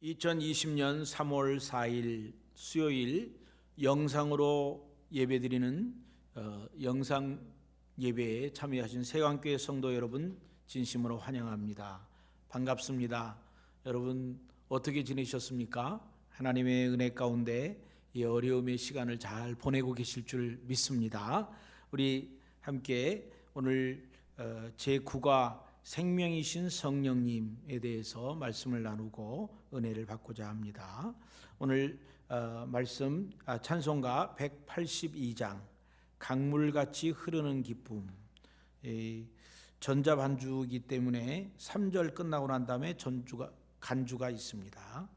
2020년 3월 4일 수요일 영상으로 예배드리는 영상 예배에 참여하신 세강교회 성도 여러분 진심으로 환영합니다. 반갑습니다. 여러분 어떻게 지내셨습니까? 하나님의 은혜 가운데 이 어려움의 시간을 잘 보내고 계실 줄 믿습니다. 우리 함께 오늘 제9과 생명이신 성령님에 대해서 말씀을 나누고 은혜를 받고자 합니다. 오늘 말씀 찬송가 182장 강물같이 흐르는 기쁨, 전자반주이기 때문에 3절 끝나고 난 다음에 간주가 있습니다.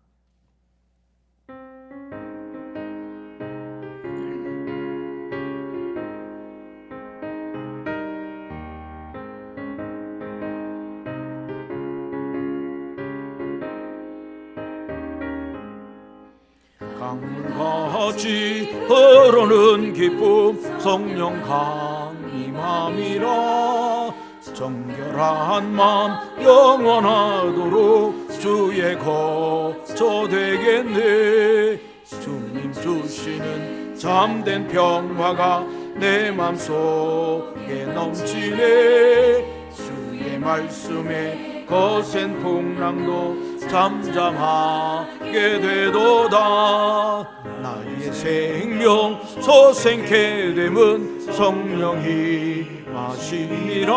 강물같이 흐르는 기쁨 성령 강림함이라. 정결한 마음 영원하도록 주의 거처 되겠네. 주님 주시는 참된 평화가 내 맘속에 넘치네. 주의 말씀에 거센 풍랑도 잠잠하게 되도다. 나의 생명 소생케 됨은 성령이 마시니라.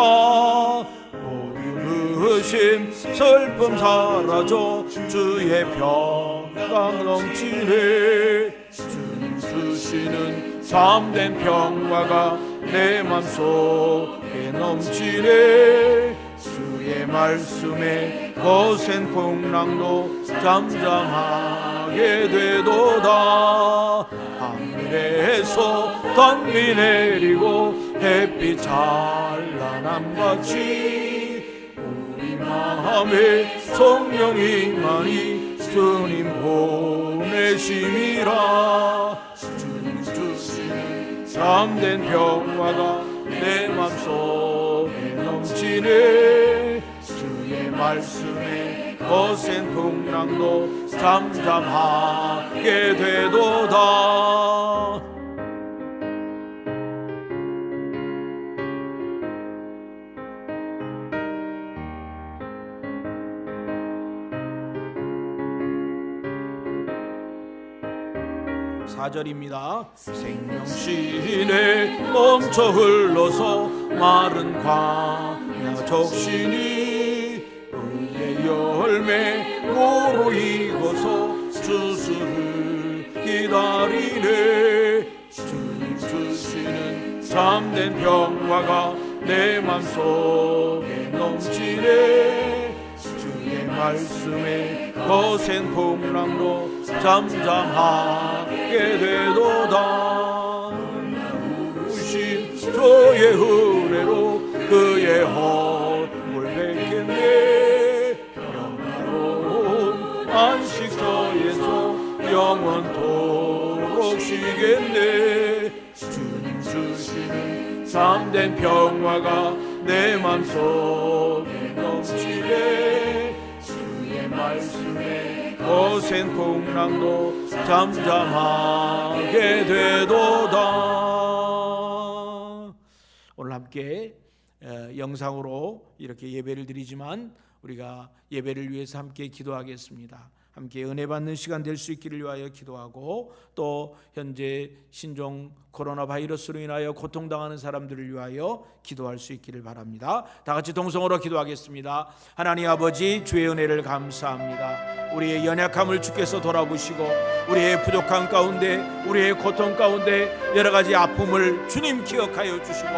모든 의심 슬픔 사라져 주의 평강 넘치네. 주님 주시는 참된 평화가 내 맘속에 넘치네. 주의 말씀에 거센 풍랑도 잠잠하게 되도다. 하늘에서 단비 내리고 햇빛 찬란함같이 우리 마음에 성령이만이 주님 보내심이라. 주님 주시는 참된 평화가 내 맘속에 넘치네. 주의 말씀에 거센 풍랑도 잠잠하게 되도다. 사절입니다. 생명신에 멈춰 흘러서 마른 광야 적신이 의의 열매 모로 익어서 주수를 기다리네. 주님 주시는 참된 평화가 내 맘속에 넘치네. 주의 말씀에 거센 풍랑도 잠잠하게 되도다. 우신 주의 은혜로 그의 허물 뵙겠네. 평화로운 안식처에서 영원토록 쉬겠네. 주님 주시는 참된 평화가 내 맘속에 넘치네. 주의 말씀에 거센 풍랑도 잠잠하게 되도다. 오늘 함께 영상으로 이렇게 예배를 드리지만 우리가 예배를 위해서 함께 기도하겠습니다. 함께 은혜 받는 시간 될 수 있기를 위하여 기도하고, 또 현재 신종 코로나 바이러스로 인하여 고통당하는 사람들을 위하여 기도할 수 있기를 바랍니다. 다 같이 동성으로 기도하겠습니다. 하나님 아버지, 주의 은혜를 감사합니다. 우리의 연약함을 주께서 돌아보시고 우리의 부족함 가운데, 우리의 고통 가운데 여러 가지 아픔을 주님 기억하여 주시고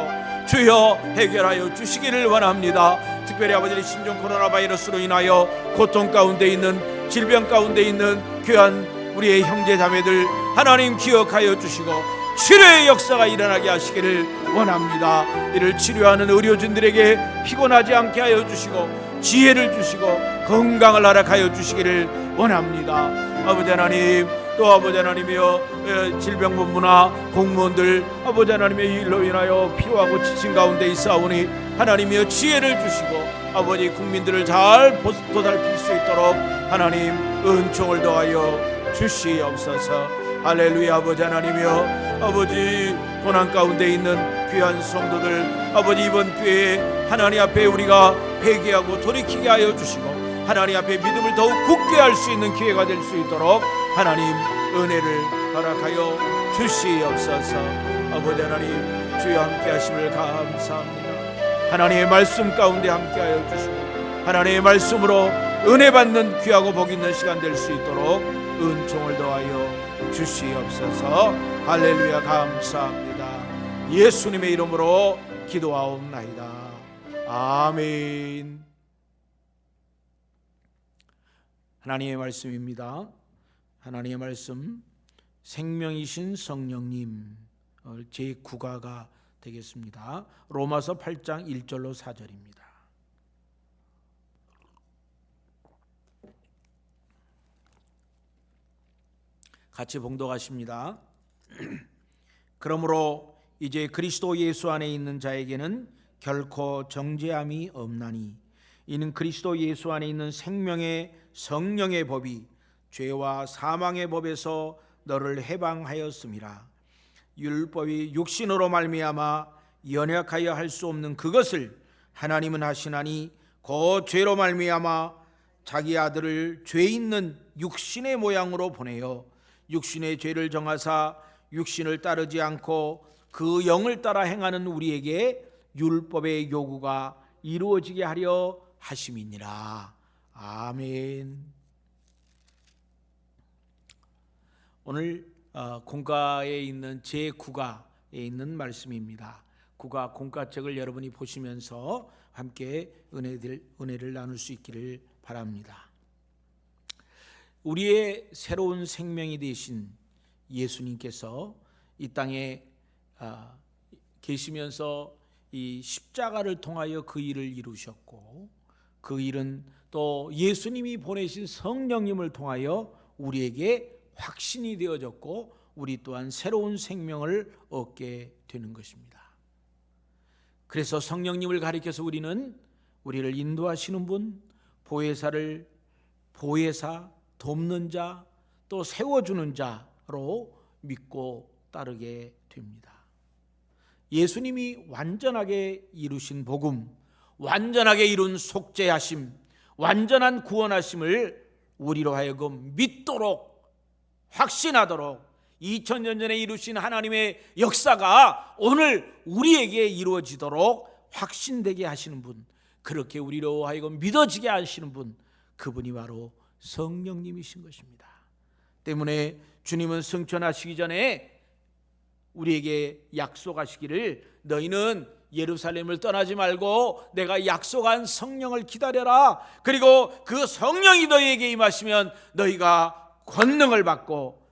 주여 해결하여 주시기를 원합니다. 특별히 아버지, 신종 코로나 바이러스로 인하여 고통 가운데 있는, 질병 가운데 있는 귀한 우리의 형제 자매들 하나님 기억하여 주시고 치료의 역사가 일어나게 하시기를 원합니다. 이를 치료하는 의료진들에게 피곤하지 않게 하여 주시고 지혜를 주시고 건강을 허락하여 주시기를 원합니다. 아버지 하나님, 또 아버지 하나님이여 질병본부나 공무원들 아버지 하나님의 일로 인하여 피로하고 지친 가운데 있사오니 하나님이여 지혜를 주시고 아버지 국민들을 잘 보살필 수 있도록 하나님 은총을 더하여 주시옵소서. 할렐루야. 아버지 하나님이여, 아버지 고난 가운데 있는 귀한 성도들, 아버지 이번 기회에 하나님 앞에 우리가 회개하고 돌이키게 하여 주시고 하나님 앞에 믿음을 더욱 굳게 할 수 있는 기회가 될 수 있도록 하나님 은혜를 허락하여 주시옵소서. 아버지 하나님, 주여 함께 하심을 감사합니다. 하나님의 말씀 가운데 함께 하여 주시고 하나님의 말씀으로 은혜 받는 귀하고 복 있는 시간 될 수 있도록 은총을 더하여 주시옵소서. 할렐루야. 감사합니다. 예수님의 이름으로 기도하옵나이다. 아멘. 하나님의 말씀입니다. 하나님의 말씀 생명이신 성령님 제9가가 되겠습니다. 로마서 8장 1절로 4절입니다. 같이 봉독하십니다. 그러므로 이제 그리스도 예수 안에 있는 자에게는 결코 정죄함이 없나니 이는 그리스도 예수 안에 있는 생명의 성령의 법이 죄와 사망의 법에서 너를 해방하였음이라. 율법이 육신으로 말미암아 연약하여 할 수 없는 그것을 하나님은 하시나니 그 죄로 말미암아 자기 아들을 죄 있는 육신의 모양으로 보내어 육신의 죄를 정하사 육신을 따르지 않고 그 영을 따라 행하는 우리에게 율법의 요구가 이루어지게 하려 하심이니라. 아멘. 오늘 공과에 있는 제9가에 있는 말씀입니다. 9가 공과책을 여러분이 보시면서 함께 은혜를 나눌 수 있기를 바랍니다. 우리의 새로운 생명이 되신 예수님께서 이 땅에 계시면서 이 십자가를 통하여 그 일을 이루셨고, 그 일은 또 예수님이 보내신 성령님을 통하여 우리에게 확신이 되어졌고 우리 또한 새로운 생명을 얻게 되는 것입니다. 그래서 성령님을 가리켜서 우리는 우리를 인도하시는 분, 보혜사, 돕는 자, 또 세워주는 자로 믿고 따르게 됩니다. 예수님이 완전하게 이루신 복음, 완전하게 이룬 속죄하심, 완전한 구원하심을 우리로 하여금 믿도록, 확신하도록 2000년 전에 이루신 하나님의 역사가 오늘 우리에게 이루어지도록 확신되게 하시는 분, 그렇게 우리로 하여금 믿어지게 하시는 분, 그분이 바로 성령님이신 것입니다. 때문에 주님은 승천하시기 전에 우리에게 약속하시기를 너희는 예루살렘을 떠나지 말고 내가 약속한 성령을 기다려라. 그리고 그 성령이 너희에게 임하시면 너희가 권능을 받고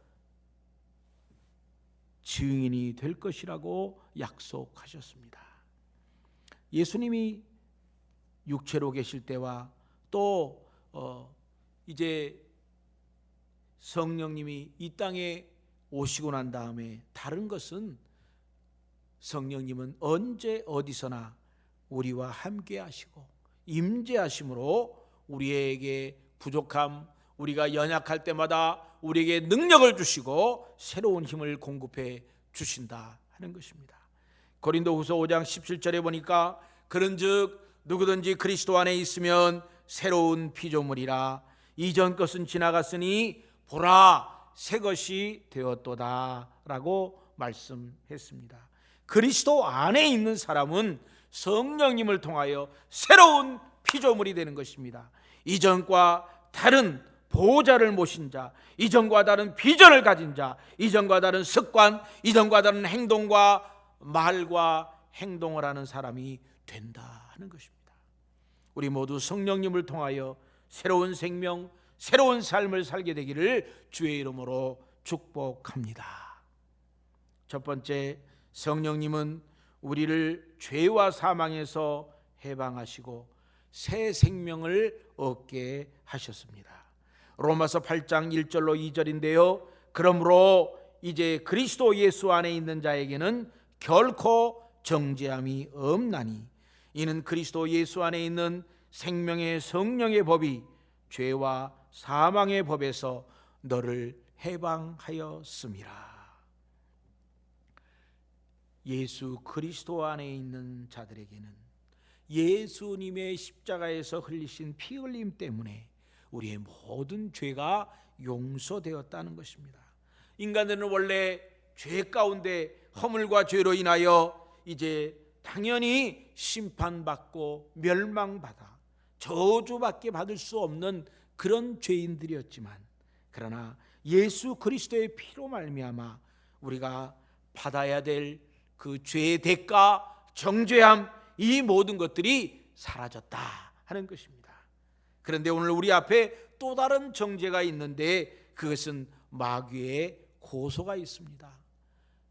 증인이 될 것이라고 약속하셨습니다. 예수님이 육체로 계실 때와 또 이제 성령님이 이 땅에 오시고 난 다음에 다른 것은 성령님은 언제 어디서나 우리와 함께 하시고 임재하심으로 우리에게 부족함, 우리가 연약할 때마다 우리에게 능력을 주시고 새로운 힘을 공급해 주신다 하는 것입니다. 고린도후서 5장 17절에 보니까 그런즉 누구든지 그리스도 안에 있으면 새로운 피조물이라 이전 것은 지나갔으니 보라 새 것이 되었도다 라고 말씀했습니다. 그리스도 안에 있는 사람은 성령님을 통하여 새로운 피조물이 되는 것입니다. 이전과 다른 보호자를 모신 자, 이전과 다른 비전을 가진 자, 이전과 다른 습관, 이전과 다른 행동과 말과 행동을 하는 사람이 된다 하는 것입니다. 우리 모두 성령님을 통하여 새로운 생명, 새로운 삶을 살게 되기를 주의 이름으로 축복합니다. 첫 번째, 성령님은 우리를 죄와 사망에서 해방하시고 새 생명을 얻게 하셨습니다. 로마서 8장 1절로 2절인데요. 그러므로 이제 그리스도 예수 안에 있는 자에게는 결코 정죄함이 없나니 이는 그리스도 예수 안에 있는 생명의 성령의 법이 죄와 사망의 법에서 너를 해방하였음이라. 예수 그리스도 안에 있는 자들에게는 예수님의 십자가에서 흘리신 피 흘림 때문에 우리의 모든 죄가 용서되었다는 것입니다. 인간들은 원래 죄 가운데 허물과 죄로 인하여 이제 당연히 심판받고 멸망받아 저주밖에 받을 수 없는 그런 죄인들이었지만, 그러나 예수 그리스도의 피로 말미암아 우리가 받아야 될 그 죄의 대가, 정죄함, 이 모든 것들이 사라졌다 하는 것입니다. 그런데 오늘 우리 앞에 또 다른 정죄가 있는데 그것은 마귀의 고소가 있습니다.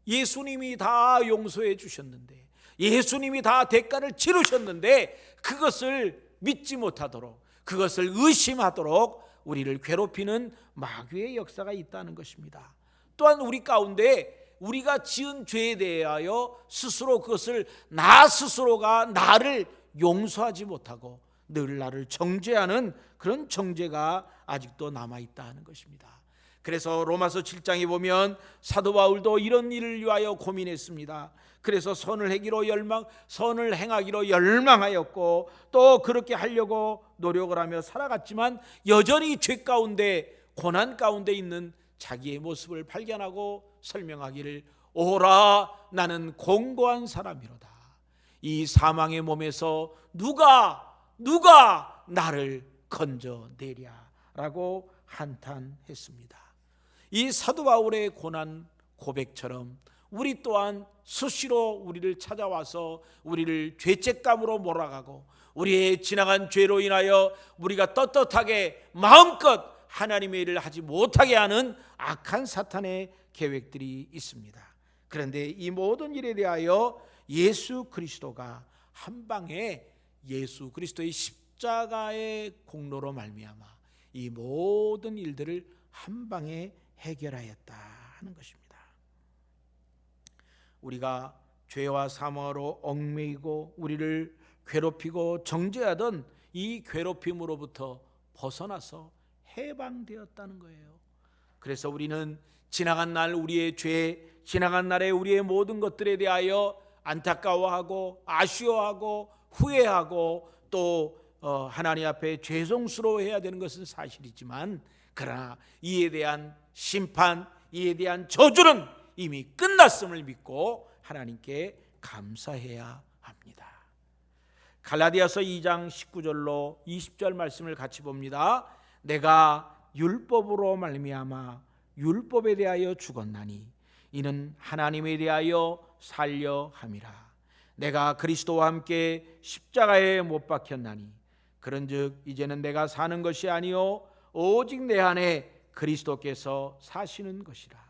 예수님이 다 용서해 주셨는데, 예수님이 다 대가를 치르셨는데 그것을 믿지 못하도록, 그것을 의심하도록 우리를 괴롭히는 마귀의 역사가 있다는 것입니다. 또한 우리 가운데 우리가 지은 죄에 대하여 스스로 그것을 나 스스로가 나를 용서하지 못하고 늘 나를 정죄하는 그런 정죄가 아직도 남아있다 하는 것입니다. 그래서 로마서 7장에 보면 사도 바울도 이런 일을 위하여 고민했습니다. 그래서 선을 행하기로 열망하였고 또 그렇게 하려고 노력을 하며 살아갔지만 여전히 죄 가운데, 고난 가운데 있는 자기의 모습을 발견하고 설명하기를, 오라 나는 공고한 사람이로다. 이 사망의 몸에서 누가 나를 건져내랴 라고 한탄했습니다. 이 사도 바울의 고난 고백처럼 우리 또한 수시로 우리를 찾아와서 우리를 죄책감으로 몰아가고 우리의 지나간 죄로 인하여 우리가 떳떳하게 마음껏 하나님의 일을 하지 못하게 하는 악한 사탄의 계획들이 있습니다. 그런데 이 모든 일에 대하여 예수 그리스도가 한 방에 예수 그리스도의 십자가의 공로로 말미암아 이 모든 일들을 한 방에 해결하였다 하는 것입니다. 우리가 죄와 사망으로 얽매이고 우리를 괴롭히고 정죄하던 이 괴롭힘으로부터 벗어나서 해방되었다는 거예요. 그래서 우리는 지나간 날 우리의 죄, 지나간 날에 우리의 모든 것들에 대하여 안타까워하고 아쉬워하고 후회하고 또 하나님 앞에 죄송스러워해야 되는 것은 사실이지만, 그러나 이에 대한 심판, 이에 대한 저주는 이미 끝났음을 믿고 하나님께 감사해야 합니다. 갈라디아서 2장 19절로 20절 말씀을 같이 봅니다. 내가 율법으로 말미암아 율법에 대하여 죽었나니 이는 하나님에 대하여 살려 함이라. 내가 그리스도와 함께 십자가에 못 박혔나니 그런즉 이제는 내가 사는 것이 아니요 오직 내 안에 그리스도께서 사시는 것이라.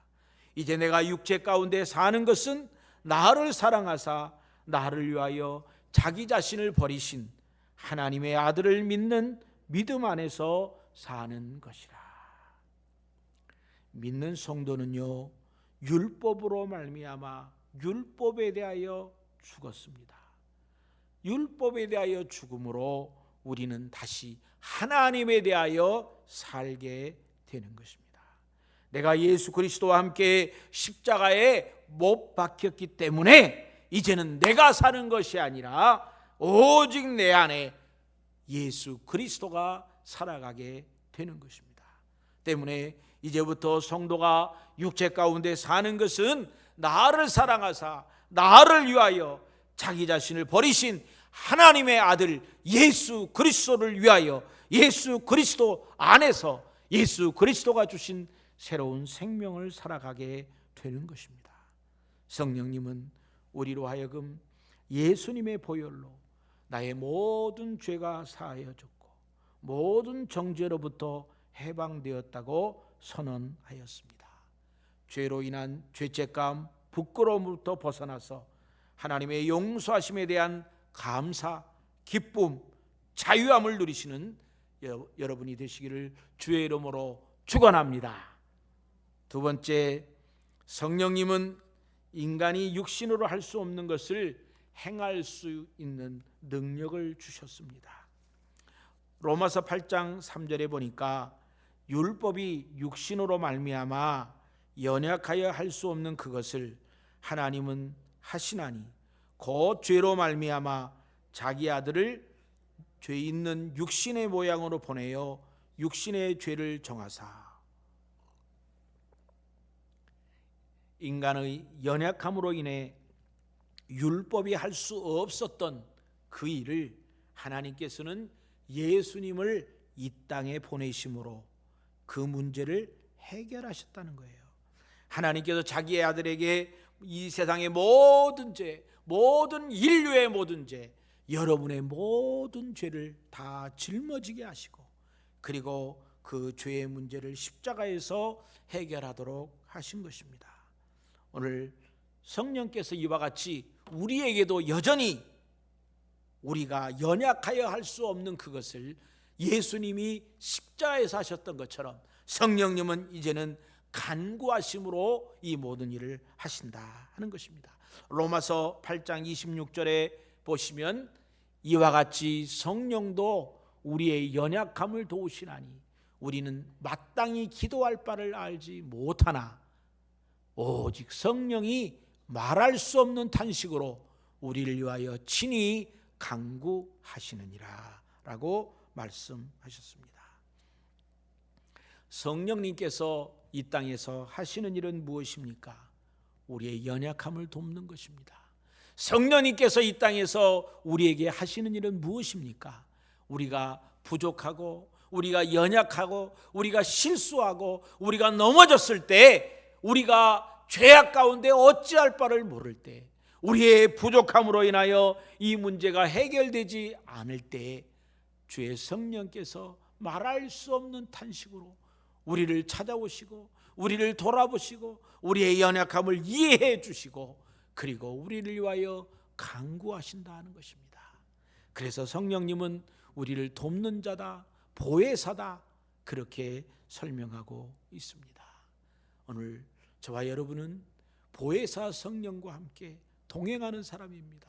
이제 내가 육체 가운데 사는 것은 나를 사랑하사 나를 위하여 자기 자신을 버리신 하나님의 아들을 믿는 믿음 안에서 사는 것이라. 믿는 성도는요 율법으로 말미암아 율법에 대하여 죽었습니다. 율법에 대하여 죽음으로 우리는 다시 하나님에 대하여 살게 되는 것입니다. 내가 예수 그리스도와 함께 십자가에 못 박혔기 때문에 이제는 내가 사는 것이 아니라 오직 내 안에 예수 그리스도가 살아가게 되는 것입니다. 때문에 이제부터 성도가 육체 가운데 사는 것은 나를 사랑하사 나를 위하여 자기 자신을 버리신 하나님의 아들 예수 그리스도를 위하여 예수 그리스도 안에서 예수 그리스도가 주신 새로운 생명을 살아가게 되는 것입니다. 성령님은 우리로 하여금 예수님의 보혈로 나의 모든 죄가 사하여졌고 모든 정죄로부터 해방되었다고 선언하였습니다. 죄로 인한 죄책감, 부끄러움부터 벗어나서 하나님의 용서하심에 대한 감사, 기쁨, 자유함을 누리시는 여러분이 되시기를 주의 이름으로 축원합니다. 두 번째, 성령님은 인간이 육신으로 할 수 없는 것을 행할 수 있는 능력을 주셨습니다. 로마서 8장 3절에 보니까 율법이 육신으로 말미암아 연약하여 할 수 없는 그것을 하나님은 하시나니 곧 죄로 말미암아 자기 아들을 죄 있는 육신의 모양으로 보내어 육신의 죄를 정하사 인간의 연약함으로 인해 율법이 할 수 없었던 그 일을 하나님께서는 예수님을 이 땅에 보내심으로 그 문제를 해결하셨다는 거예요. 하나님께서 자기의 아들에게 이 세상의 모든 죄, 모든 인류의 모든 죄, 여러분의 모든 죄를 다 짊어지게 하시고 그리고 그 죄의 문제를 십자가에서 해결하도록 하신 것입니다. 오늘 성령께서 이와 같이 우리에게도 여전히 우리가 연약하여 할 수 없는 그것을 예수님이 십자가에서 하셨던 것처럼 성령님은 이제는 간구하심으로 이 모든 일을 하신다 하는 것입니다. 로마서 8장 26절에 보시면 이와 같이 성령도 우리의 연약함을 도우시나니 우리는 마땅히 기도할 바를 알지 못하나 오직 성령이 말할 수 없는 탄식으로 우리를 위하여 친히 간구하시느니라 라고 말씀하셨습니다. 성령님께서 이 땅에서 하시는 일은 무엇입니까? 우리의 연약함을 돕는 것입니다. 성령님께서 이 땅에서 우리에게 하시는 일은 무엇입니까? 우리가 부족하고 우리가 연약하고 우리가 실수하고 우리가 넘어졌을 때 우리가 죄악 가운데 어찌할 바를 모를 때 우리의 부족함으로 인하여 이 문제가 해결되지 않을 때 주의 성령께서 말할 수 없는 탄식으로 우리를 찾아오시고 우리를 돌아보시고 우리의 연약함을 이해해 주시고 그리고 우리를 위하여 간구하신다는 것입니다. 그래서 성령님은 우리를 돕는 자다, 보혜사다 그렇게 설명하고 있습니다. 오늘 저와 여러분은 보혜사 성령과 함께 동행하는 사람입니다.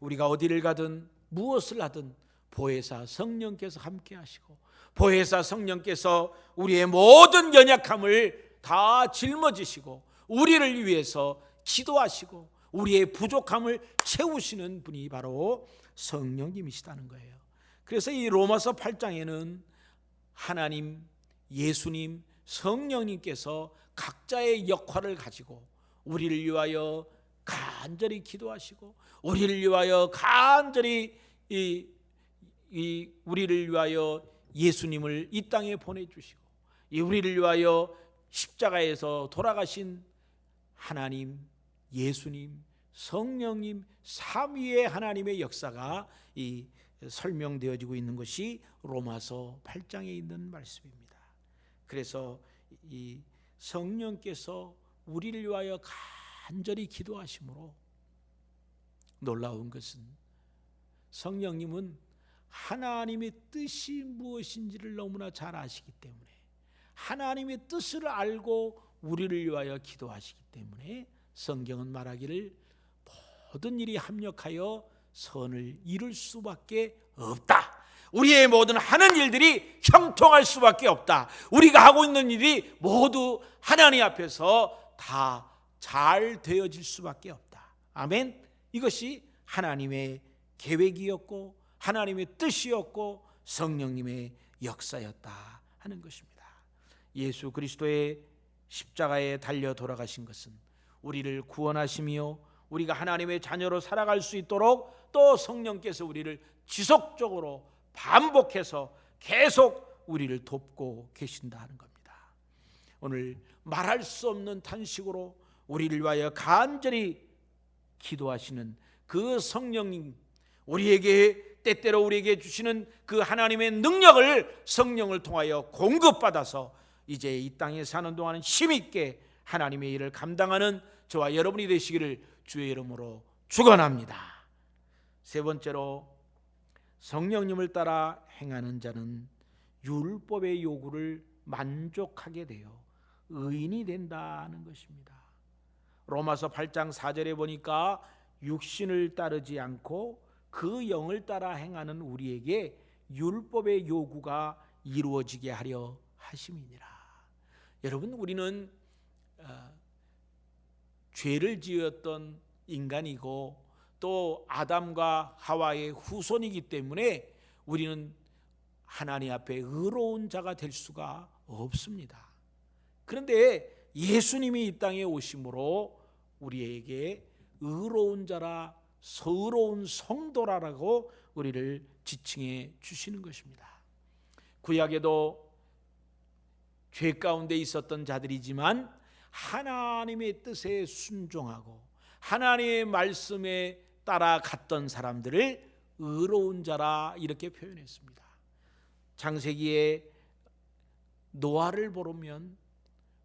우리가 어디를 가든 무엇을 하든 보혜사 성령께서 함께 하시고 보혜사 성령께서 우리의 모든 연약함을 다 짊어지시고 우리를 위해서 기도하시고 우리의 부족함을 채우시는 분이 바로 성령님이시다는 거예요. 그래서 이 로마서 8장에는 하나님, 예수님, 성령님께서 각자의 역할을 가지고 우리를 위하여 간절히 기도하시고 우리를 위하여 간절히 우리를 위하여 예수님을 이 땅에 보내주시고 우리를 위하여 십자가에서 돌아가신 하나님, 예수님, 성령님 삼위의 하나님의 역사가 설명되어지고 있는 것이 로마서 8장에 있는 말씀입니다. 그래서 이 성령께서 우리를 위하여 간절히 기도하심으로 놀라운 것은 성령님은 하나님의 뜻이 무엇인지를 너무나 잘 아시기 때문에 하나님의 뜻을 알고 우리를 위하여 기도하시기 때문에 성경은 말하기를 모든 일이 합력하여 선을 이룰 수밖에 없다. 우리의 모든 하는 일들이 형통할 수밖에 없다. 우리가 하고 있는 일이 모두 하나님 앞에서 다 잘 되어질 수밖에 없다. 아멘. 이것이 하나님의 계획이었고 하나님의 뜻이었고 성령님의 역사였다 하는 것입니다. 예수 그리스도의 십자가에 달려 돌아가신 것은 우리를 구원하시며 우리가 하나님의 자녀로 살아갈 수 있도록 또 성령께서 우리를 지속적으로 반복해서 계속 우리를 돕고 계신다 하는 겁니다. 오늘 말할 수 없는 탄식으로 우리를 위하여 간절히 기도하시는 그 성령님, 우리에게 때때로 우리에게 주시는 그 하나님의 능력을 성령을 통하여 공급받아서 이제 이 땅에 사는 동안은 힘있게 하나님의 일을 감당하는 저와 여러분이 되시기를 주의 이름으로 축원합니다. 세 번째로 성령님을 따라 행하는 자는 율법의 요구를 만족하게 되어 의인이 된다는 것입니다. 로마서 8장 4절에 보니까 육신을 따르지 않고 그 영을 따라 행하는 우리에게 율법의 요구가 이루어지게 하려 하심이니라. 여러분, 우리는 죄를 지었던 인간이고 또 아담과 하와의 후손이기 때문에 우리는 하나님 앞에 의로운 자가 될 수가 없습니다. 그런데 예수님이 이 땅에 오심으로 우리에게 의로운 자라, 의로운 성도라라고 우리를 지칭해 주시는 것입니다. 구약에도 죄 가운데 있었던 자들이지만 하나님의 뜻에 순종하고 하나님의 말씀에 따라갔던 사람들을 의로운 자라 이렇게 표현했습니다. 창세기에 노아를 보면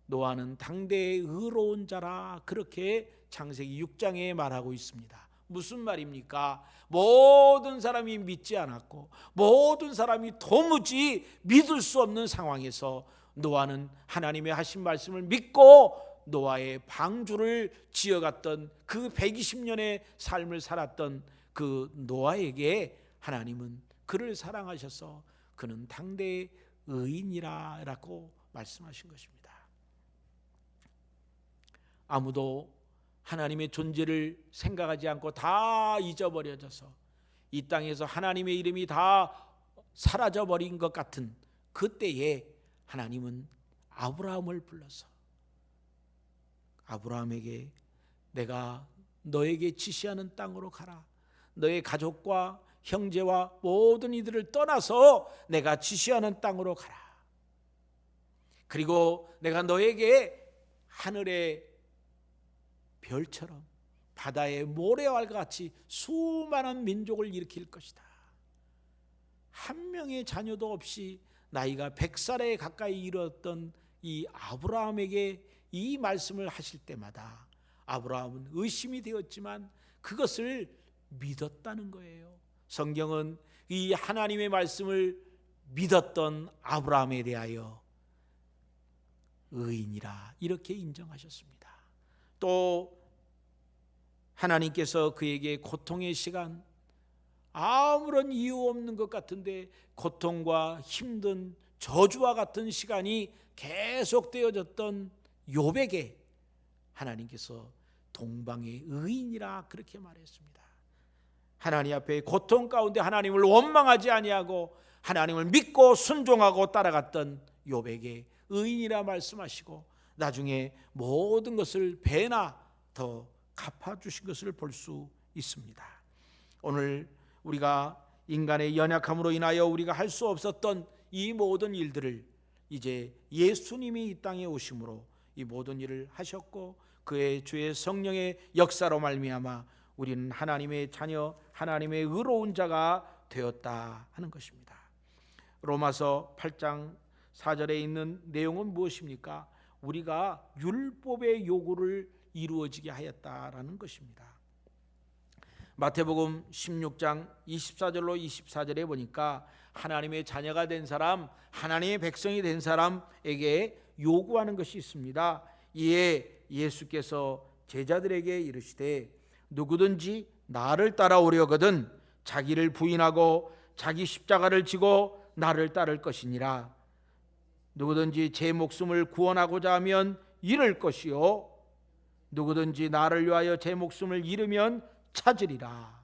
노아는 당대의 의로운 자라 그렇게 창세기 6장에 말하고 있습니다. 무슨 말입니까? 모든 사람이 믿지 않았고 모든 사람이 도무지 믿을 수 없는 상황에서 노아는 하나님의 하신 말씀을 믿고 노아의 방주를 지어갔던 그 120년의 삶을 살았던 그 노아에게 하나님은 그를 사랑하셔서 그는 당대의 의인이라고 말씀하신 것입니다. 아무도 하나님의 존재를 생각하지 않고 다 잊어버려져서 이 땅에서 하나님의 이름이 다 사라져버린 것 같은 그때에 하나님은 아브라함을 불러서 아브라함에게 내가 너에게 지시하는 땅으로 가라. 너의 가족과 형제와 모든 이들을 떠나서 내가 지시하는 땅으로 가라. 그리고 내가 너에게 하늘의 별처럼 바다의 모래와 같이 수많은 민족을 일으킬 것이다. 한 명의 자녀도 없이 나이가 100살에 가까이 이르렀던 이 아브라함에게 이 말씀을 하실 때마다 아브라함은 의심이 되었지만 그것을 믿었다는 거예요. 성경은 이 하나님의 말씀을 믿었던 아브라함에 대하여 의인이라 이렇게 인정하셨습니다. 또 하나님께서 그에게 고통의 시간, 아무런 이유 없는 것 같은데 고통과 힘든 저주와 같은 시간이 계속되어졌던 욥에게 하나님께서 동방의 의인이라 그렇게 말했습니다. 하나님 앞에 고통 가운데 하나님을 원망하지 아니하고 하나님을 믿고 순종하고 따라갔던 욥에게 의인이라 말씀하시고 나중에 모든 것을 배나 더 갚아주신 것을 볼 수 있습니다. 오늘 우리가 인간의 연약함으로 인하여 우리가 할 수 없었던 이 모든 일들을 이제 예수님이 이 땅에 오심으로 이 모든 일을 하셨고 그의 주의 성령의 역사로 말미암아 우리는 하나님의 자녀, 하나님의 의로운 자가 되었다 하는 것입니다. 로마서 8장 4절에 있는 내용은 무엇입니까? 우리가 율법의 요구를 이루어지게 하였다라는 것입니다. 마태복음 16장 24절로 24절에 보니까 하나님의 자녀가 된 사람, 하나님의 백성이 된 사람에게 요구하는 것이 있습니다. 이에 예수께서 제자들에게 이르시되 누구든지 나를 따라오려거든 자기를 부인하고 자기 십자가를 지고 나를 따를 것이니라. 누구든지 제 목숨을 구원하고자 하면 잃을 것이요 누구든지 나를 위하여 제 목숨을 잃으면 찾으리라.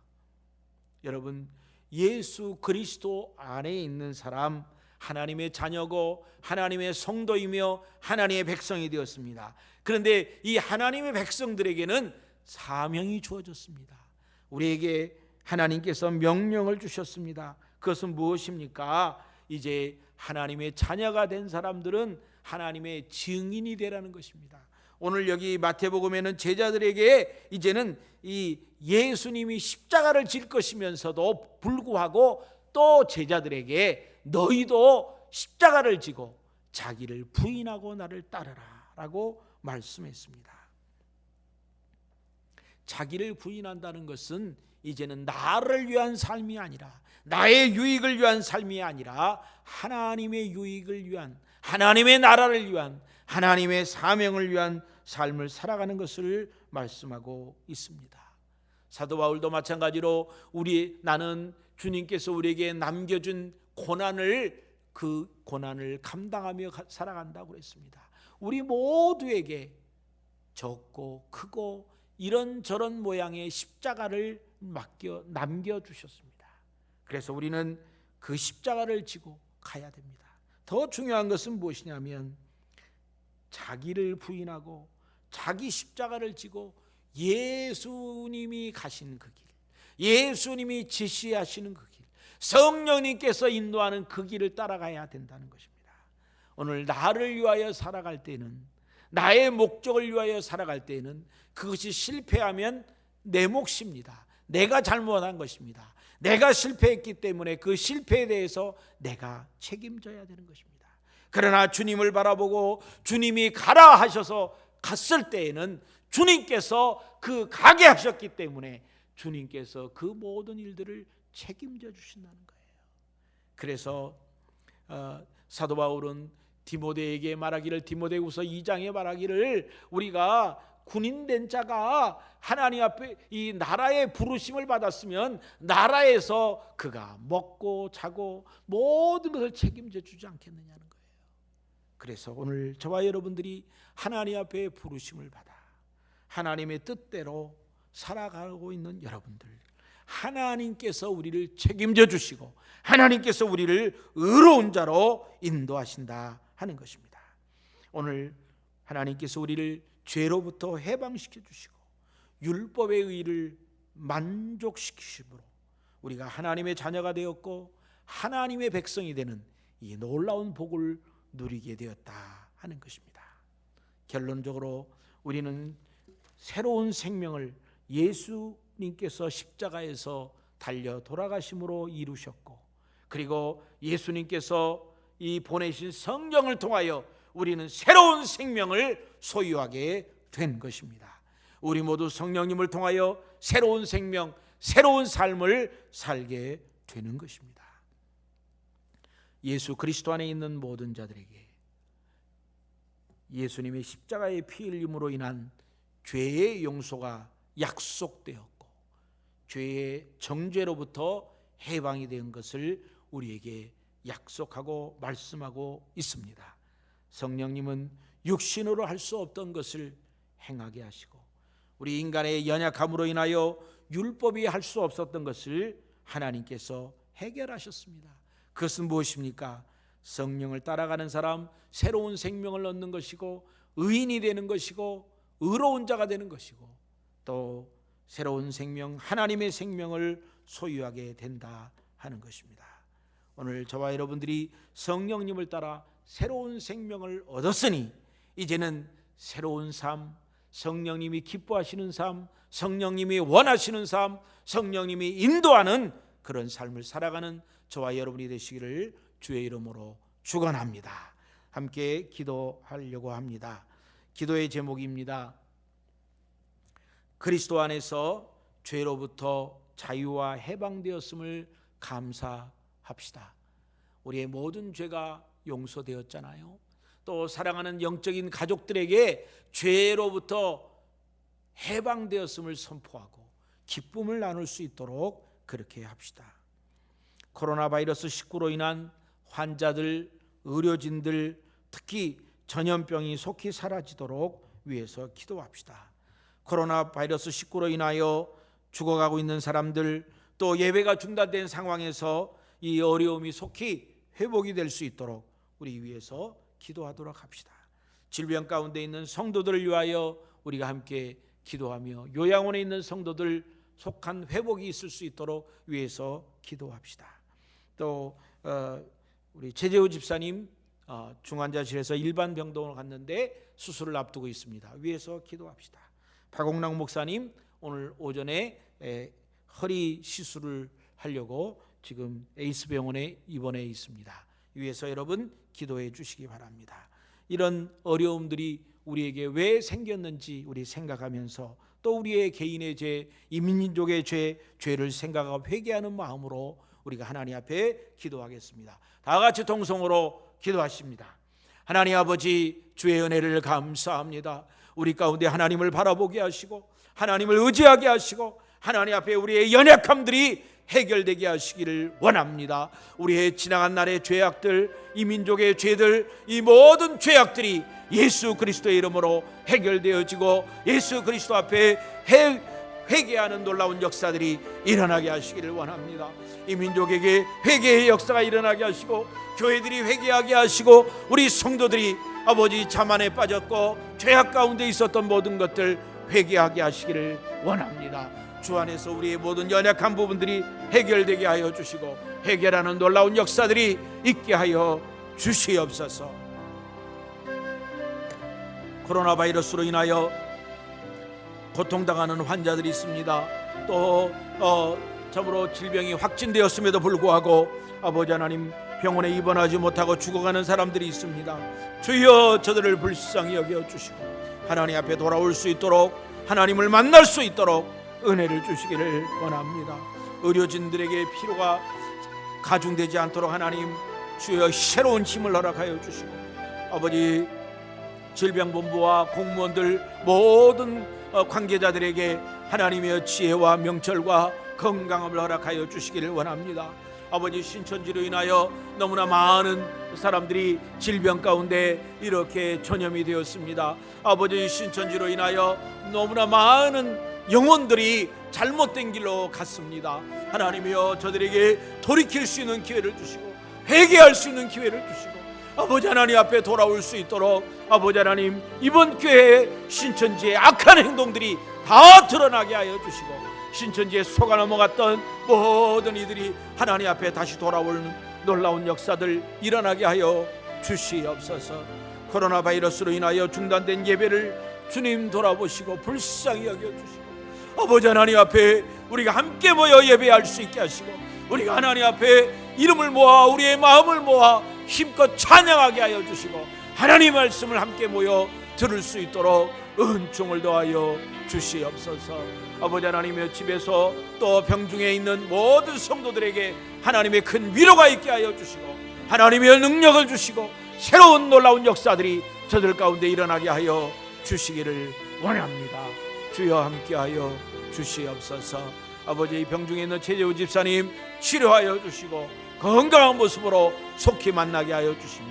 여러분, 예수 그리스도 안에 있는 사람 하나님의 자녀고 하나님의 성도이며 하나님의 백성이 되었습니다. 그런데 이 하나님의 백성들에게는 사명이 주어졌습니다. 우리에게 하나님께서 명령을 주셨습니다. 그것은 무엇입니까? 이제 하나님의 자녀가 된 사람들은 하나님의 증인이 되라는 것입니다. 오늘 여기 마태복음에는 제자들에게 이제는 이 예수님이 십자가를 질 것이면서도 불구하고 또 제자들에게 너희도 십자가를 지고 자기를 부인하고 나를 따르라 라고 말씀했습니다. 자기를 부인한다는 것은 이제는 나를 위한 삶이 아니라 나의 유익을 위한 삶이 아니라 하나님의 유익을 위한 하나님의 나라를 위한 하나님의 사명을 위한 삶을 살아가는 것을 말씀하고 있습니다. 사도 바울도 마찬가지로 나는 주님께서 우리에게 남겨준 고난을 그 고난을 감당하며 살아간다고 그랬습니다. 우리 모두에게 적고 크고 이런저런 모양의 십자가를 남겨주셨습니다. 그래서 우리는 그 십자가를 지고 가야 됩니다. 더 중요한 것은 무엇이냐면 자기를 부인하고 자기 십자가를 지고 예수님이 가신 그 길, 예수님이 지시하시는 그 길, 성령님께서 인도하는 그 길을 따라가야 된다는 것입니다. 오늘 나를 위하여 살아갈 때는, 나의 목적을 위하여 살아갈 때는 그것이 실패하면 내 몫입니다. 내가 잘못한 것입니다. 내가 실패했기 때문에 그 실패에 대해서 내가 책임져야 되는 것입니다. 그러나 주님을 바라보고 주님이 가라 하셔서 갔을 때에는 주님께서 그 가게 하셨기 때문에 주님께서 그 모든 일들을 책임져 주신다는 거예요. 그래서 사도 바울은 디모데에게 말하기를, 디모데후서 2장에 말하기를, 우리가 군인된 자가 하나님 앞에 이 나라의 부르심을 받았으면 나라에서 그가 먹고 자고 모든 것을 책임져 주지 않겠느냐는 거예요. 그래서 오늘 저와 여러분들이 하나님 앞에 부르심을 받아 하나님의 뜻대로 살아가고 있는 여러분들, 하나님께서 우리를 책임져 주시고 하나님께서 우리를 의로운 자로 인도하신다 하는 것입니다. 오늘 하나님께서 우리를 죄로부터 해방시켜 주시고 율법의 의를 만족시키심으로 우리가 하나님의 자녀가 되었고 하나님의 백성이 되는 이 놀라운 복을 누리게 되었다 하는 것입니다. 결론적으로 우리는 새로운 생명을 예수님께서 십자가에서 달려 돌아가심으로 이루셨고, 그리고 예수님께서 이 보내신 성령을 통하여 우리는 새로운 생명을 소유하게 된 것입니다. 우리 모두 성령님을 통하여 새로운 생명, 새로운 삶을 살게 되는 것입니다. 예수 그리스도 안에 있는 모든 자들에게 예수님의 십자가의 피 흘림으로 인한 죄의 용서가 약속되었고 죄의 정죄로부터 해방이 된 것을 우리에게 약속하고 말씀하고 있습니다. 성령님은 육신으로 할 수 없던 것을 행하게 하시고 우리 인간의 연약함으로 인하여 율법이 할 수 없었던 것을 하나님께서 해결하셨습니다. 그것은 무엇입니까? 성령을 따라가는 사람 새로운 생명을 얻는 것이고 의인이 되는 것이고 의로운 자가 되는 것이고 또 새로운 생명, 하나님의 생명을 소유하게 된다 하는 것입니다. 오늘 저와 여러분들이 성령님을 따라 새로운 생명을 얻었으니 이제는 새로운 삶, 성령님이 기뻐하시는 삶, 성령님이 원하시는 삶, 성령님이 인도하는 그런 삶을 살아가는 저와 여러분이 되시기를 주의 이름으로 축원합니다. 함께 기도하려고 합니다. 기도의 제목입니다. 그리스도 안에서 죄로부터 자유와 해방되었음을 감사합시다. 우리의 모든 죄가 용서되었잖아요. 또 사랑하는 영적인 가족들에게 죄로부터 해방되었음을 선포하고 기쁨을 나눌 수 있도록 그렇게 합시다. 코로나 바이러스 19로 인한 환자들, 의료진들, 특히 전염병이 속히 사라지도록 위해서 기도합시다. 코로나 바이러스 19로 인하여 죽어가고 있는 사람들, 또 예배가 중단된 상황에서 이 어려움이 속히 회복이 될 수 있도록 우리 위해서 기도하도록 합시다. 질병 가운데 있는 성도들을 위하여 우리가 함께 기도하며 요양원에 있는 성도들 속한 회복이 있을 수 있도록 위해서 기도합시다. 또 우리 최재우 집사님 중환자실에서 일반 병동으로 갔는데 수술을 앞두고 있습니다. 위해서 기도합시다. 박옥랑 목사님 오늘 오전에 허리 시술을 하려고 지금 에이스 병원에 입원해 있습니다. 위해서 여러분 기도해 주시기 바랍니다. 이런 어려움들이 우리에게 왜 생겼는지 우리 생각하면서 또 우리의 개인의 죄, 이민족의 죄를 생각하고 회개하는 마음으로 우리가 하나님 앞에 기도하겠습니다. 다 같이 동성으로 기도하십니다. 하나님 아버지, 주의 은혜를 감사합니다. 우리 가운데 하나님을 바라보게 하시고 하나님을 의지하게 하시고 하나님 앞에 우리의 연약함들이 해결되게 하시기를 원합니다. 우리의 지나간 날의 죄악들, 이 민족의 죄들, 이 모든 죄악들이 예수 그리스도의 이름으로 해결되어지고 예수 그리스도 앞에 회개하는 놀라운 역사들이 일어나게 하시기를 원합니다. 이 민족에게 회개의 역사가 일어나게 하시고 교회들이 회개하게 하시고 우리 성도들이 아버지 자만에 빠졌고 죄악 가운데 있었던 모든 것들 회개하게 하시기를 원합니다. 주 안에서 우리의 모든 연약한 부분들이 해결되게 하여 주시고 해결하는 놀라운 역사들이 있게 하여 주시옵소서. 코로나 바이러스로 인하여 고통당하는 환자들이 있습니다. 또 참으로 질병이 확진되었음에도 불구하고 아버지 하나님 병원에 입원하지 못하고 죽어가는 사람들이 있습니다. 주여 저들을 불쌍히 여겨주시고 하나님 앞에 돌아올 수 있도록 하나님을 만날 수 있도록 은혜를 주시기를 원합니다. 의료진들에게 피로가 가중되지 않도록 하나님 주여 새로운 힘을 허락하여 주시고 아버지 질병본부와 공무원들 모든 관계자들에게 하나님의 지혜와 명철과 건강함을 허락하여 주시기를 원합니다. 아버지 신천지로 인하여 너무나 많은 사람들이 질병 가운데 이렇게 전염이 되었습니다. 아버지 신천지로 인하여 너무나 많은 영혼들이 잘못된 길로 갔습니다. 하나님이여 저들에게 돌이킬 수 있는 기회를 주시고 회개할 수 있는 기회를 주시고 아버지 하나님 앞에 돌아올 수 있도록 아버지 하나님 이번 기회에 신천지의 악한 행동들이 다 드러나게 하여 주시고 신천지에 속아 넘어갔던 모든 이들이 하나님 앞에 다시 돌아오는 놀라운 역사들 일어나게 하여 주시옵소서. 코로나 바이러스로 인하여 중단된 예배를 주님 돌아보시고 불쌍히 여겨주시고 아버지 하나님 앞에 우리가 함께 모여 예배할 수 있게 하시고 우리가 하나님 앞에 이름을 모아 우리의 마음을 모아 힘껏 찬양하게 하여 주시고 하나님 말씀을 함께 모여 들을 수 있도록 은총을 더하여 주시옵소서. 아버지 하나님의 집에서 또 병중에 있는 모든 성도들에게 하나님의 큰 위로가 있게 하여 주시고 하나님의 능력을 주시고 새로운 놀라운 역사들이 저들 가운데 일어나게 하여 주시기를 원합니다. 주여 함께하여 주시옵소서. 아버지 이 병중에 있는 최재우 집사님 치료하여 주시고 건강한 모습으로 속히 만나게 하여 주시며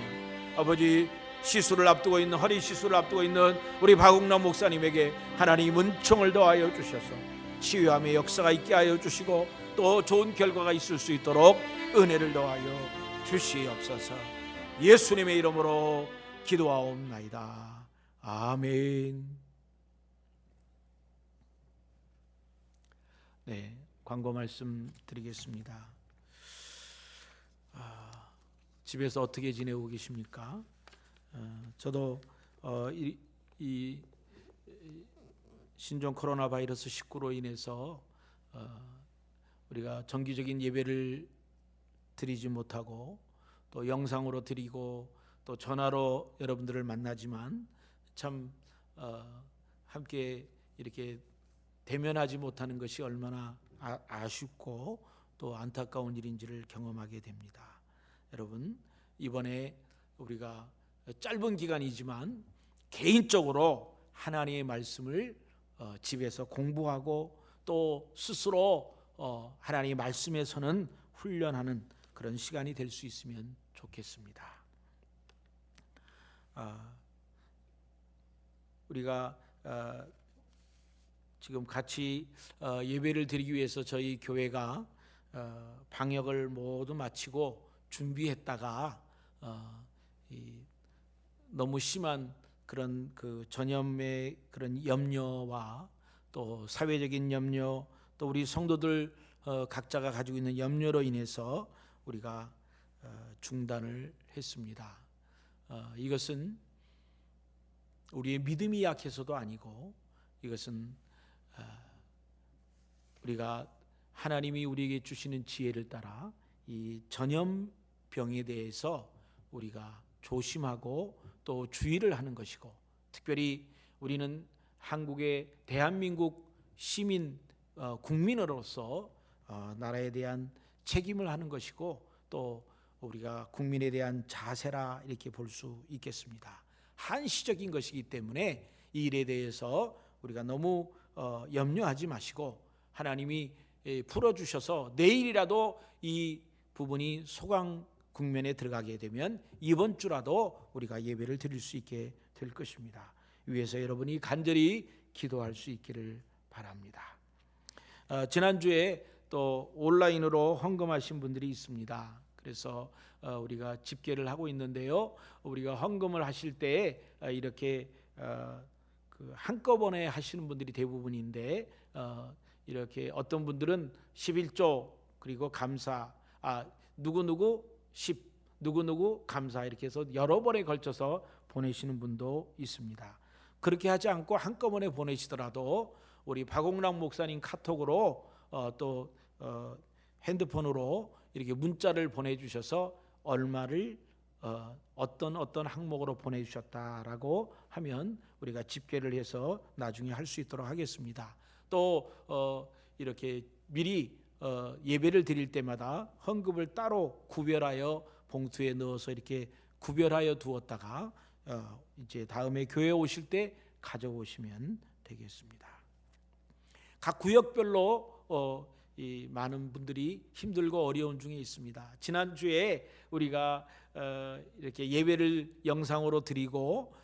아버지 시술을 앞두고 있는 허리 시술을 앞두고 있는 우리 박웅남 목사님에게 하나님 은총을 더하여 주셔서 치유함의 역사가 있게 하여 주시고 또 좋은 결과가 있을 수 있도록 은혜를 더하여 주시옵소서. 예수님의 이름으로 기도하옵나이다. 아멘. 네, 광고 말씀 드리겠습니다. 집에서 어떻게 지내고 계십니까? 저도 이 신종 코로나 바이러스 19로 인해서 우리가 정기적인 예배를 드리지 못하고 또 영상으로 드리고 또 전화로 여러분들을 만나지만 참 함께 이렇게 대면하지 못하는 것이 얼마나 아쉽고 또 안타까운 일인지를 경험하게 됩니다. 여러분 이번에 우리가 짧은 기간이지만 개인적으로 하나님의 말씀을 집에서 공부하고 또 스스로 하나님의 말씀에서는 훈련하는 그런 시간이 될 수 있으면 좋겠습니다. 우리가 지금 같이 예배를 드리기 위해서 저희 교회가 방역을 모두 마치고 준비했다가 너무 심한 그런 그 전염의 그런 염려와 또 사회적인 염려 또 우리 성도들 각자가 가지고 있는 염려로 인해서 우리가 중단을 했습니다. 이것은 우리의 믿음이 약해서도 아니고 이것은 우리가 하나님이 우리에게 주시는 지혜를 따라 이 전염병에 대해서 우리가 조심하고 또 주의를 하는 것이고 특별히 우리는 한국의 대한민국 시민 국민으로서 나라에 대한 책임을 하는 것이고 또 우리가 국민에 대한 자세라 이렇게 볼 수 있겠습니다. 한시적인 것이기 때문에 이 일에 대해서 우리가 너무 염려하지 마시고 하나님이 풀어주셔서 내일이라도 이 부분이 소강 국면에 들어가게 되면 이번 주라도 우리가 예배를 드릴 수 있게 될 것입니다. 위해서 여러분이 간절히 기도할 수 있기를 바랍니다. 지난주에 또 온라인으로 헌금하신 분들이 있습니다. 그래서 우리가 집계를 하고 있는데요. 우리가 헌금을 하실 때 이렇게 한꺼번에 하시는 분들이 대부분인데 이렇게 어떤 분들은 11조 그리고 감사 누구누구 10 누구누구 감사 이렇게 해서 여러 번에 걸쳐서 보내시는 분도 있습니다. 그렇게 하지 않고 한꺼번에 보내시더라도 우리 박옥락 목사님 카톡으로 또 핸드폰으로 이렇게 문자를 보내주셔서 얼마를 어떤 항목으로 보내주셨다라고 하면 우리가 집계를 해서 나중에 할 수 있도록 하겠습니다. 또 이렇게 미리 예배를 드릴 때마다 헌금을 따로 구별하여 봉투에 넣어서 이렇게 구별하여 두었다가 이제 다음에 교회 오실 때 가져오시면 되겠습니다. 각 구역별로 이 많은 분들이 힘들고 어려운 중에 있습니다. 지난주에 우리가 이렇게 예배를 영상으로 드리고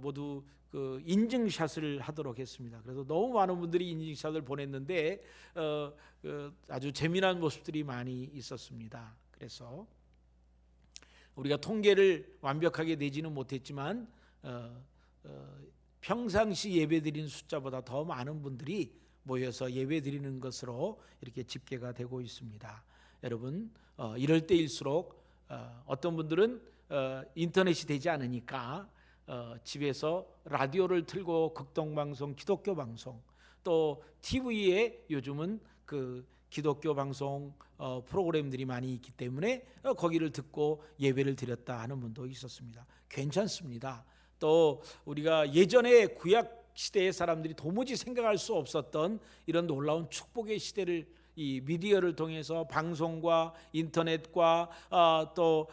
모두 그 인증샷을 하도록 했습니다. 그래서 너무 많은 분들이 인증샷을 보냈는데 아주 재미난 모습들이 많이 있었습니다. 그래서 우리가 통계를 완벽하게 내지는 못했지만 평상시 예배드리는 숫자보다 더 많은 분들이 모여서 예배드리는 것으로 이렇게 집계가 되고 있습니다. 여러분 이럴 때일수록 어떤 분들은 인터넷이 되지 않으니까 집에서 라디오를 틀고 극동방송, 기독교 방송 또 TV에 요즘은 그 기독교 방송 프로그램들이 많이 있기 때문에 거기를 듣고 예배를 드렸다 하는 분도 있었습니다. 괜찮습니다. 또 우리가 예전에 구약 시대의 사람들이 도무지 생각할 수 없었던 이런 놀라운 축복의 시대를 이 미디어를 통해서 방송과 인터넷과 또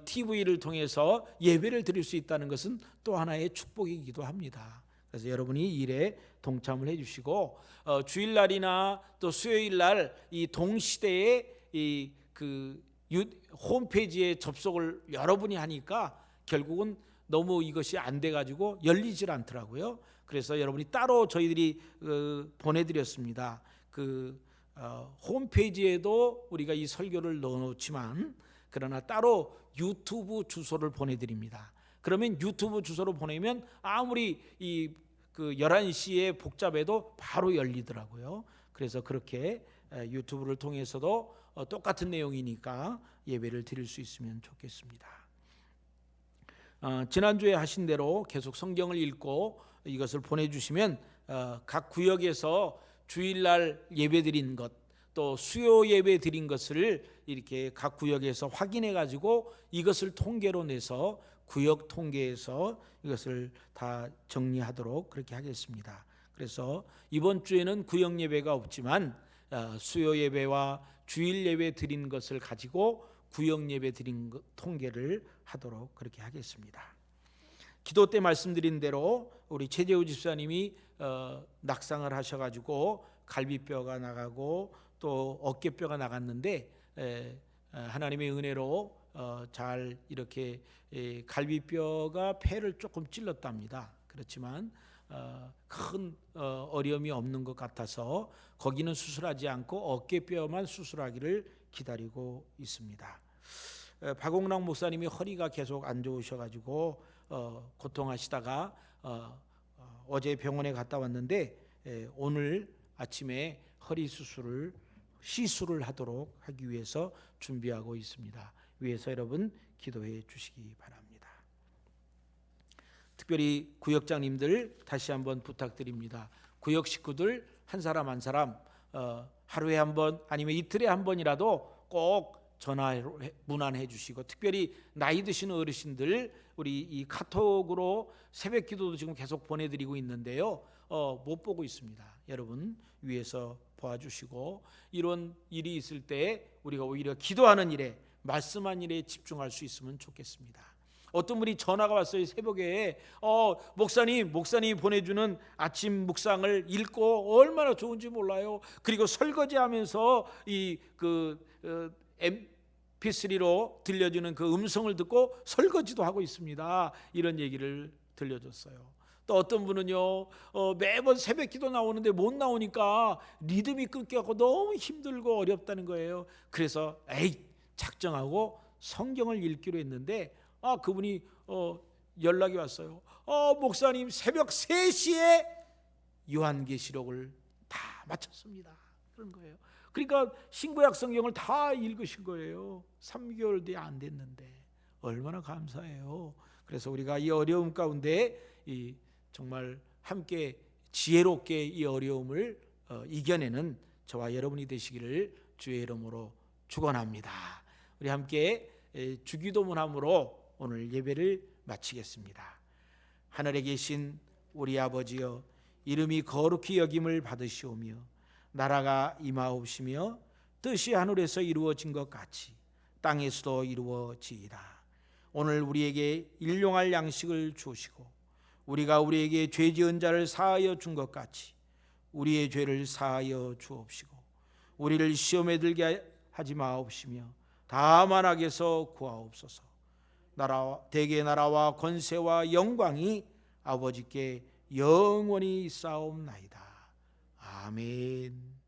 TV를 통해서 예배를 드릴 수 있다는 것은 또 하나의 축복이기도 합니다. 그래서 여러분이 이 일에 동참을 해주시고 주일날이나 또 수요일날 이 동시대에 이 그 홈페이지에 접속을 여러분이 하니까 결국은 너무 이것이 안 돼가지고 열리질 않더라고요. 그래서 여러분이 따로 저희들이 보내드렸습니다. 홈페이지에도 우리가 이 설교를 넣어놓지만 그러나 따로 유튜브 주소를 보내드립니다. 그러면 유튜브 주소로 보내면 아무리 그 11시에 복잡해도 바로 열리더라고요. 그래서 그렇게 유튜브를 통해서도 똑같은 내용이니까 예배를 드릴 수 있으면 좋겠습니다. 지난주에 하신 대로 계속 성경을 읽고 이것을 보내주시면 각 구역에서 주일날 예배 드린 것 또 수요 예배 드린 것을 이렇게 각 구역에서 확인해 가지고 이것을 통계로 내서 구역 통계에서 이것을 다 정리하도록 그렇게 하겠습니다. 그래서 이번 주에는 구역 예배가 없지만 수요 예배와 주일 예배 드린 것을 가지고 구역 예배 드린 것 통계를 하도록 그렇게 하겠습니다. 기도 때 말씀드린 대로 우리 최재우 집사님이 낙상을 하셔가지고 갈비뼈가 나가고 또 어깨뼈가 나갔는데 하나님의 은혜로 잘 이렇게 갈비뼈가 폐를 조금 찔렀답니다. 그렇지만 큰 어려움이 없는 것 같아서 거기는 수술하지 않고 어깨뼈만 수술하기를 기다리고 있습니다. 박옥락 목사님이 허리가 계속 안 좋으셔가지고 고통하시다가 어제 병원에 갔다 왔는데 오늘 아침에 허리 시술을 하도록 하기 위해서 준비하고 있습니다. 위해서 여러분 기도해 주시기 바랍니다. 특별히 구역장님들 다시 한번 부탁드립니다. 구역 식구들 한 사람 한 사람 하루에 한 번 아니면 이틀에 한 번이라도 꼭 전화로 문안해 주시고 특별히 나이 드신 어르신들 우리 이 카톡으로 새벽 기도도 지금 계속 보내드리고 있는데요. 못 보고 있습니다. 여러분 위해서 도와주시고 이런 일이 있을 때 우리가 오히려 기도하는 일에 말씀한 일에 집중할 수 있으면 좋겠습니다. 어떤 분이 전화가 왔어요. 새벽에 목사님이 보내주는 아침 묵상을 읽고 얼마나 좋은지 몰라요. 그리고 설거지하면서 MP3로 들려주는 그 음성을 듣고 설거지도 하고 있습니다. 이런 얘기를 들려줬어요. 또 어떤 분은요, 매번 새벽 기도 나오는데 못 나오니까 리듬이 끊겨서 너무 힘들고 어렵다는 거예요. 그래서 작정하고 성경을 읽기로 했는데 그분이 연락이 왔어요. 목사님 새벽 3시에 요한계시록을 다 마쳤습니다. 그런 거예요. 그러니까 신구약 성경을 다 읽으신 거예요. 3개월 뒤에 안 됐는데 얼마나 감사해요. 그래서 우리가 이 어려움 가운데 정말 함께 지혜롭게 이 어려움을 이겨내는 저와 여러분이 되시기를 주의 이름으로 축원합니다. 우리 함께 주기도문함으로 오늘 예배를 마치겠습니다. 하늘에 계신 우리 아버지여, 이름이 거룩히 여김을 받으시오며 나라가 임하옵시며 뜻이 하늘에서 이루어진 것 같이 땅에서도 이루어지이다. 오늘 우리에게 일용할 양식을 주시고 우리가 우리에게 죄 지은 자를 사하여 준 것 같이 우리의 죄를 사하여 주옵시고 우리를 시험에 들게 하지 마옵시며 다만 악에서 구하옵소서. 대개 나라와 권세와 영광이 아버지께 영원히 있사옵나이다. 아멘.